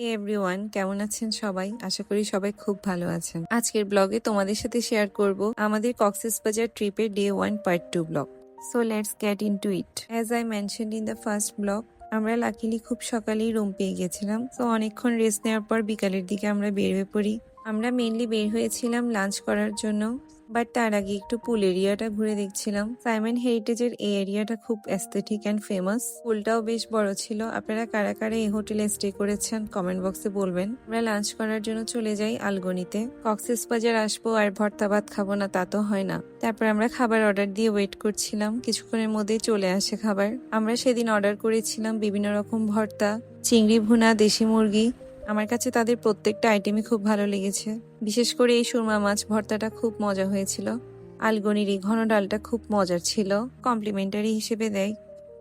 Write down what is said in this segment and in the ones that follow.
Everyone, কেমন আছেন সবাই? আশা করি সবাই খুব ভালো আছেন। আজকের ব্লগে তোমাদের সাথে শেয়ার করব আমাদের কক্সবাজার ট্রিপের day 1 part 2 blog. So let's get into it. As I mentioned in the first blog, আমরা লাকিলি খুব সকালেই রুম পেয়ে গেছিলাম। তো অনেকক্ষণ রেস্ট নেওয়ার পর বিকালের দিকে আমরা বের হয়ে পড়ি। আমরা মেইনলি বের হয়েছিলাম লাঞ্চ করার জন্য, বাট তার আগে একটু পুল এরিয়াটা ঘুরে দেখছিলাম। সাইমন হেরিটেজের এই এরিয়াটা খুব অ্যাস্থেটিক অ্যান্ড ফেমাস। পুলটাও বেশ বড় ছিল। আপনারা কারা কারা এই হোটেলে স্টে করেছেন কমেন্ট বক্সে বলবেন। আমরা লাঞ্চ করার জন্য চলে যাই আলগনিতে। কক্সবাজার আসবো আর ভর্তা ভাত খাবো না তা তো হয় না। তারপর আমরা খাবার অর্ডার দিয়ে ওয়েট করছিলাম। কিছুক্ষণের মধ্যেই চলে আসে খাবার। আমরা সেদিন অর্ডার করেছিলাম বিভিন্ন রকম ভর্তা, চিংড়ি ভুনা, দেশি মুরগি। আমার কাছে তাদের প্রত্যেকটা আইটেমই খুব ভালো লেগেছে। বিশেষ করে এই সুরমা মাছ ভর্তাটা খুব মজা হয়েছিল। আলগনির এই ঘন ডালটা খুব মজার ছিল। কমপ্লিমেন্টারি হিসেবে দেয়,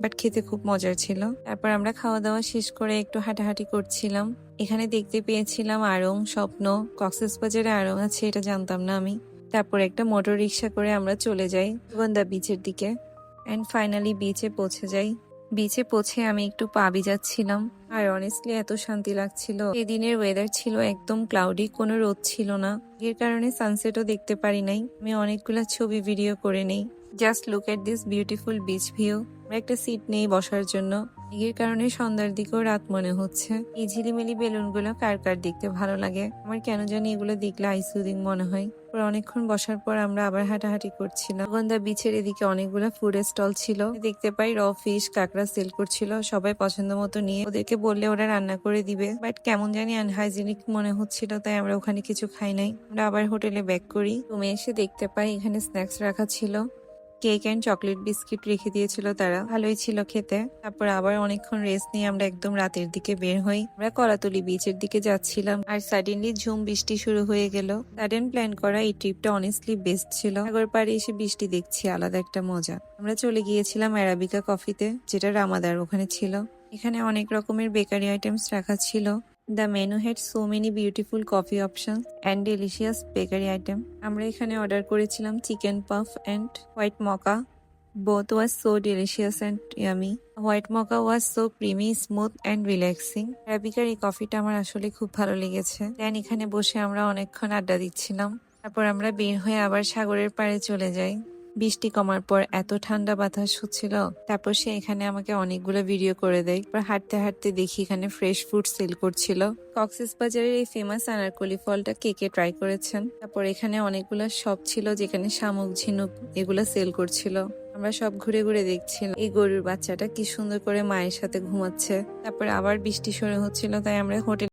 বাট খেতে খুব মজার ছিল। তারপর আমরা খাওয়া দাওয়া শেষ করে একটু হাঁটাহাঁটি করছিলাম। এখানে দেখতে পেয়েছিলাম আড়ং, স্বপ্ন। কক্সবাজারে আড়ং আছে এটা জানতাম না আমি। তারপর একটা মোটর রিক্সা করে আমরা চলে যাই সুগন্ধা বিচের দিকে। অ্যান্ড ফাইনালি বিচে পৌঁছে যাই। বিচে পৌঁছে আমি একটু পা ভিজাচ্ছিলাম, আর অনেস্টলি এত শান্তি লাগছিল। এদিনের ওয়েদার ছিল একদম ক্লাউডি, কোনো রোদ ছিল না। এর কারণে সানসেটও দেখতে পারি নাই। আমি অনেকগুলো ছবি ভিডিও করে নেই। Just look at this beautiful beach view. একটা সিট নেই বসার জন্য। এর কারণে সন্ধ্যার দিকেও রাত মনে হচ্ছে। এই ঝিলিমিলি বেলুনগুলো কার কার দেখতে ভালো লাগে? আমার কেন জানি এগুলো দেখলে আইসুদিং মনে হয়। অনেকক্ষণ বসার পর আমরা আবার হাঁটাহাঁটি করছিলাম। সুগন্ধা বিচের এদিকে অনেকগুলো ফুড স্টল ছিল। দেখতে পাই র ফিশ, কাঁকড়া সেল করছিল। সবাই পছন্দ মতো নিয়ে ওদেরকে বললে ওরা রান্না করে দিবে, বাট কেমন জানি আনহাইজেনিক মনে হচ্ছিল, তাই আমরা ওখানে কিছু খাই নাই। আমরা আবার হোটেলে ব্যাক করি। রুমে এসে দেখতে পাই এখানে স্ন্যাক্স রাখা ছিল। কেক অ্যান্ড চকলেট বিস্কিট রেখে দিয়েছিল তারা, ভালোই ছিল খেতে। তারপর আবার অনেকক্ষণ রেস্ট নিয়ে আমরা একদম রাতের দিকে বের হই। আমরা কলাতলি বিচের দিকে যাচ্ছিলাম, আর সাডেনলি ঝুম বৃষ্টি শুরু হয়ে গেল। সাডেন প্ল্যান করা এই ট্রিপটা অনেস্টলি বেস্ট ছিল। সাগর পাড়ে এসে বৃষ্টি দেখছি আলাদা একটা মজা। আমরা চলে গিয়েছিলাম অ্যারাবিকা কফিতে, যেটা রামাদার ওখানে ছিল। এখানে অনেক রকমের বেকারি আইটেমস রাখা ছিল। The menu had so many beautiful coffee options and delicious bakery item. আমরা এখানে অর্ডার করেছিলাম chicken puff and white mocha. Both was so delicious and yummy. White mocha was so creamy, smooth and relaxing. অ্যারাবিকার এই কফিটা আমার আসলে খুব ভালো লেগেছে। দেন এখানে বসে আমরা অনেকক্ষণ আড্ডা দিচ্ছিলাম। তারপর আমরা বের হয়ে আবার সাগরের পাড়ে চলে যাই। বৃষ্টি কমার পর এত ঠান্ডা বাতাস হচ্ছিল। তারপর সে এখানে আমাকে অনেকগুলো ভিডিও করে দেয়। হাঁটতে হাঁটতে দেখি এখানে ফ্রেশ ফ্রুট সেল করছিল। কক্সবাজারের এই ফেমাস আনারকলি ফলটা কে কে ট্রাই করেছেন? তারপর এখানে অনেকগুলো শপ ছিল যেখানে শামুক, ঝিনুক এগুলো সেল করছিল। আমরা সব ঘুরে ঘুরে দেখছিলাম এই গরুর বাচ্চাটা কি সুন্দর করে মায়ের সাথে ঘুমাচ্ছে। তারপর আবার বৃষ্টি শুরু হচ্ছিল, তাই আমরা হোটেল